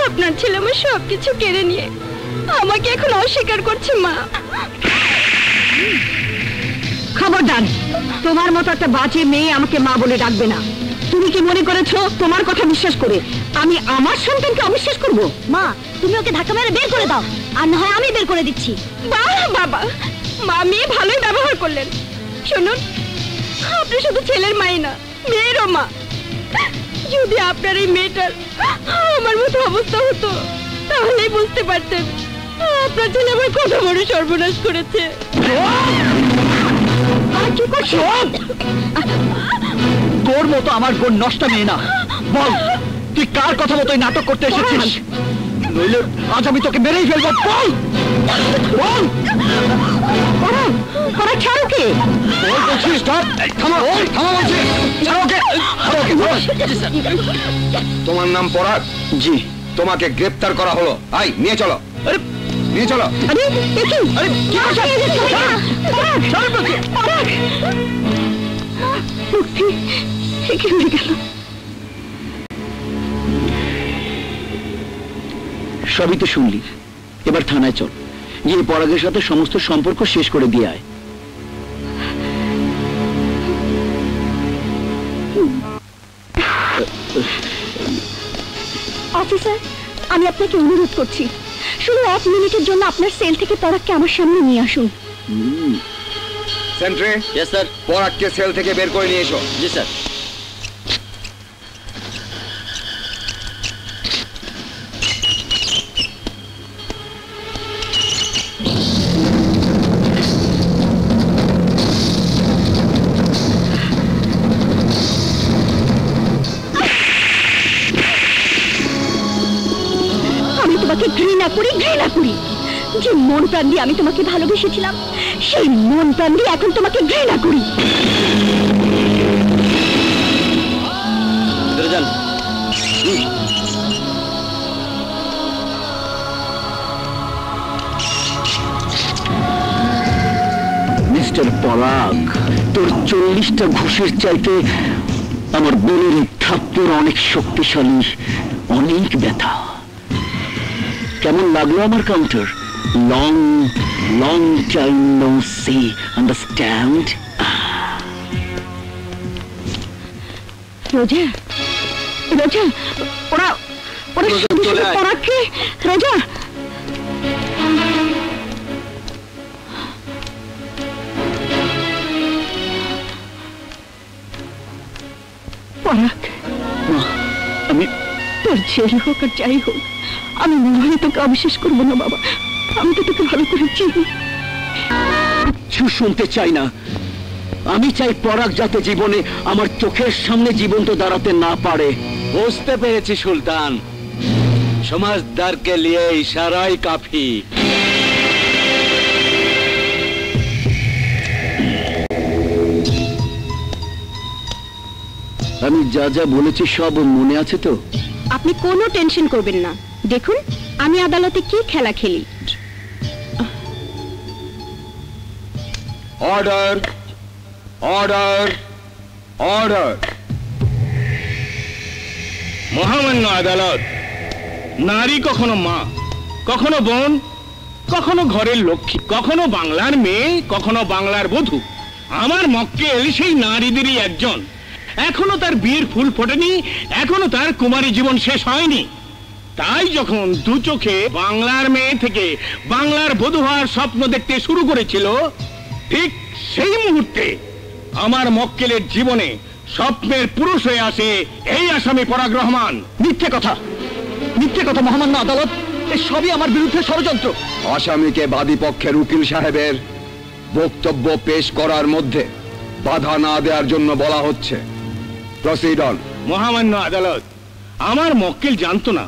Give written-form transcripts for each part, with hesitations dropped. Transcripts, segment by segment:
আপনার ছেলে আমার সবকিছু কেড়ে নিয়ে আমাকে এখন অস্বীকার করছে। মা, খবরদার, তোমার মতো একটা বাজে মেয়ে আমাকে মা বলে ডাকবে না। তুমি কি মনে করেছো তোমার কথা বিশ্বাস করে আমি আমার সন্তানকে অবিশ্বাস করব? মা, তুমি ওকে ধাক্কা মেরে বের করে দাও, আর না হয় আমি বের করে দিচ্ছি। বাহ বাবা, মা মেয়ে ভালোই ব্যবহার করলেন। শুনুন, আপনি শুধু ছেলের মাই না, মেয়েরও মা। যদি আপনার এই মেয়েটার আমার মতো অবস্থা হতো তাহলেই বুঝতে পারতেন আপনার ছেলে আমার কত বড় সর্বনাশ করেছে। তোর মতো আমার বোন নষ্ট মেয়ে না। বল, তুই কার কথা মতো নাটক করতে এসেছিস? নইলে আজ আমি তোকে মেরেই ফেলবো। বল বল, ছাড়ো কে? তোমার নাম পরাগ? জি। তোমাকে গ্রেপ্তার করা হলো। আই, নিয়ে চলো। নিয়ে চলো। সবই তো শুনলি, এবার থানায় চল, গিয়ে পরাগের সাথে সমস্ত সম্পর্ক শেষ করে দিয়ে আয়। অফিসার, আমি আপনাকে অনুরোধ করছি, শুধু 1 মিনিটের জন্য আপনার সেল থেকে পরাগকে আমার সামনে নিয়ে আসুন। সেন্ট্রি। Yes sir. পরাগকে সেল থেকে বের করে নিয়ে এসো। জি স্যার। ঘৃণা করি, ঘৃণা করি। যে মন প্রাণ দিয়ে আমি তোমাকে ভালোবেসেছিলাম, সেই মন প্রাণ দিয়ে এখন তোমাকে ঘৃণা করি। মিস্টার পরাগ, তোর 40টা ঘুষের চাইতে আমার বোনের থাপ্পড় অনেক শক্তিশালী, অনেক ব্যথা। কেমন লাগলো আমার counter? Long long time no see, understand? রোজা, রোজা, ওরা ওরা পরাগকে। রোজা, পরাগ, আমি তোর জেল হোক আর যাই হোক, আমি মনে হয় তোকে অবিশ্বাস করবো না বাবা। আমি তো তোকে ভালো করে চিনি। কিছু শুনতে চাই না। আমি চাই পরাগ যাতে জীবনে আমার চোখের সামনে জীবন্ত দাঁড়াতে না পারে। বুঝতে পেরেছি সুলতান, সমাজদারকে লিয়ে ইশারাই কাফি। আমি যা যা বলেছি সব মনে আছে তো? আপনি কোনো টেনশন করবেন না। দেখুন আমি আদালতে কি খেলা খেলি। Order, order, order. মহামান্য আদালত, নারী কখনো মা, কখনো বোন, কখনো ঘরের লক্ষ্মী, কখনো বাংলার মেয়ে, কখনো বাংলার বধূ। আমার মক্কেল সেই নারীদেরই একজন। এখনো তার বিয়ের ফুল ফোটেনি, এখনো তার কুমারী জীবন শেষ হয়নি। তাই যখন দু চোখে বাংলার মেয়ে থেকে বাংলার বধূ হওয়ার স্বপ্ন দেখতে শুরু করেছিল, ঠিক সেই মুহূর্তে আমার মক্কেলের জীবনে স্বপ্নের পুরুষ হয়ে আসে এই আসামি পরাগ রহমান। মিথ্যে কথা, মিথ্যে কথা মহামান্য আদালত, এই সবই আমার বিরুদ্ধে ষড়যন্ত্র। আসামিকে বাদী পক্ষের উকিল সাহেবের বক্তব্য পেশ করার মধ্যে বাধা না দেওয়ার জন্য বলা হচ্ছে। Proceed on. মহামান্য আদালত, আমার মক্কেল জানতো না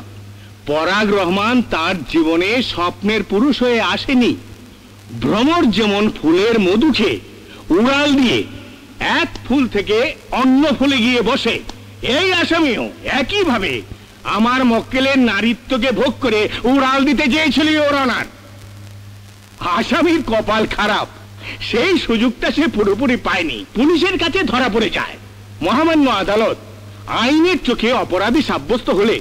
পরাগ রহমান তার জীবনে স্বপ্নের পুরুষ হয়ে আসেনি। ভ্রমর যেমন ফুলের মধু খেয়ে উড়াল দিয়ে এক ফুল থেকে অন্য ফুলে গিয়ে বসে, এই আসামিও একইভাবে আমার মক্কেলের নারীত্বকে ভোগ করে উড়াল দিতে চেয়েছিল ইওর অনার। আসামির কপাল খারাপ, সেই সুযোগটা সে পুরোপুরি পায়নি, পুলিশের কাছে ধরা পড়ে যায়। মহামান্য আদালত, আইনের চোখে অপরাধী সাব্যস্ত হলে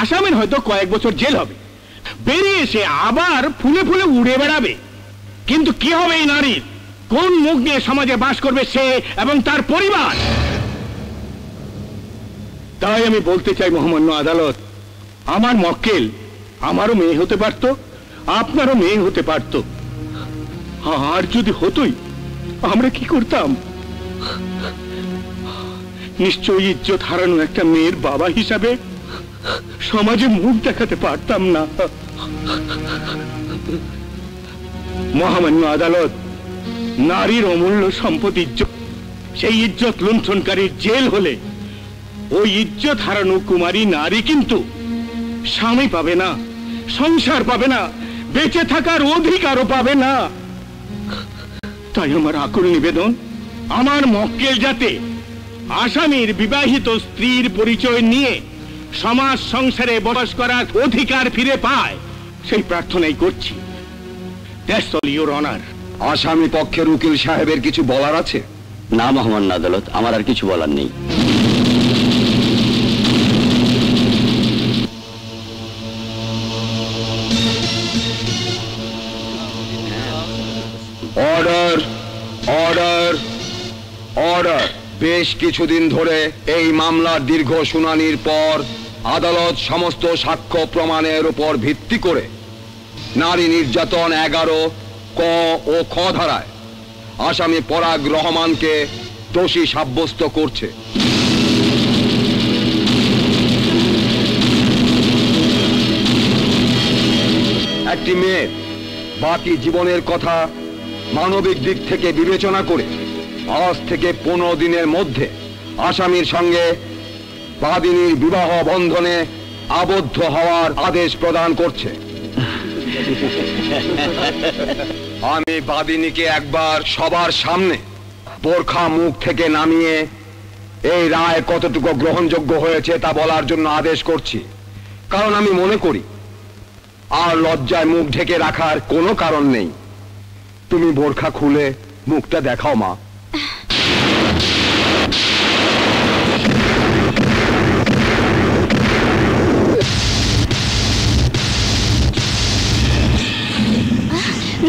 আসামের হয়তো কয়েক বছর জেল হবে, বেরিয়ে এসে আবার ফুলে ফুলে উড়ে বেড়াবে। কিন্তু কি হবে এই নারীর? কোন মুখ নিয়ে সমাজে বাস করবে সে এবং তার পরিবার? তাই আমি বলতে চাই মহামান্য আদালত, আমার মক্কেল আমারও মেয়ে হতে পারত, আপনারও মেয়ে হতে পারত। আর যদি হতোই আমরা কি করতাম? নিশ্চয়ই ইজ্জত হারানো একটা মেয়ের বাবা হিসাবে সমাজে মুখ দেখাতে পারতাম না। মহামান্য আদালত, নারীর অমূল্য সম্পদ ইজ্জত, সেই ইজ্জত লুণ্ঠনকারীর জেল হলে ওই ইজ্জত হারানো কুমারী নারী কিন্তু স্বামী পাবে না, সংসার পাবে না, বেঁচে থাকার অধিকারও পাবে না। তাই আমার আকুল নিবেদন, আমার মক্কেল যাতে আসামির বিবাহিত স্ত্রীর পরিচয় নিয়ে সমাজ সংসারে বসবাস করার অধিকার ফিরে পায়, সেই প্রার্থনাই করছি। That's all your honour. আসামি পক্ষের উকিল সাহেবের কিছু বলার আছে? না মহামান্য আদালত, আমার আর কিছু বলার নেই। Order, order, order. বেশ কিছুদিন ধরে এই মামলার দীর্ঘ শুনানির পর আদালত সমস্ত সাক্ষ্য প্রমাণের উপর ভিত্তি করে নারী নির্যাতন 11 ক ও খ ধারায় আসামি পরাগ রহমানকে দোষী সাব্যস্ত করছে। একটি মেয়ে বাকি জীবনের কথা মানবিক দিক থেকে বিবেচনা করে আজ থেকে 15 দিনের মধ্যে আসামির সঙ্গে বাদিনীর বিবাহ বন্ধনে আবদ্ধ হওয়ার আদেশ প্রদান করছে। আমি বাদিনীকে একবার সবার সামনে বোরখা মুখ থেকে নামিয়ে এই রায় কতটুকু গ্রহণযোগ্য হয়েছে তা বলার জন্য আদেশ করছি। কারণ আমি মনে করি আর লজ্জায় মুখ ঢেকে রাখার কোনো কারণ নেই। তুমি বোরখা খুলে মুখটা দেখাও মা।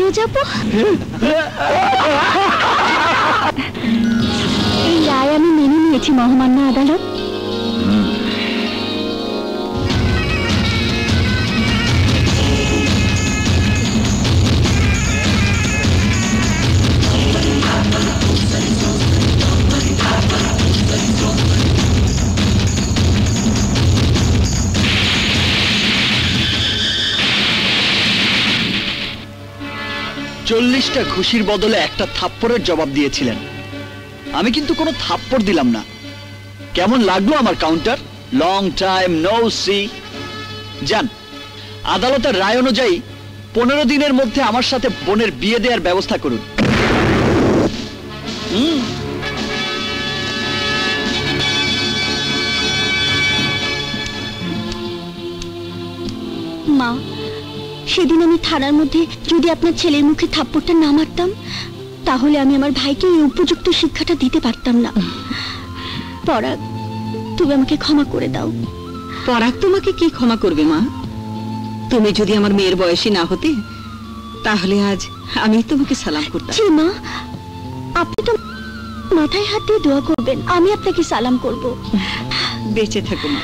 রোজাপু, এই রায় আমি মেনে নিয়েছি মহামান্য আদালত। চল্লিশটা ঘুষির বদলে একটা থাপ্পড়ের জবাব দিয়েছিলেন। আমি কিন্তু কোনো থাপ্পড় দিলাম না। কেমন লাগলো আমার counter? Long time no see. যান, আদালতের রায় অনুযায়ী 15 দিনের মধ্যে আমার সাথে বোনের বিয়ে দেওয়ার ব্যবস্থা করুন। মা, সেদিন আমি থানার মধ্যে যদি আপনার ছেলের মুখে থাপ্পড়টা না মারতাম, তাহলে আমি আমার ভাইকে এই উপযুক্ত শিক্ষাটা দিতে পারতাম না। পরাগ, তুমি আমাকে ক্ষমা করে দাও। পরাগ তোমাকে কি ক্ষমা করবে মা? তুমি যদি আমার মেয়ের বয়সী না হতে, তাহলে আজ আমি তোমাকে সালাম করতাম। জি মা, আপনি তো মাথায় হাত দিয়ে দোয়া করবেন, আমি আপনাকে সালাম করব। বেঁচে থাকো মা।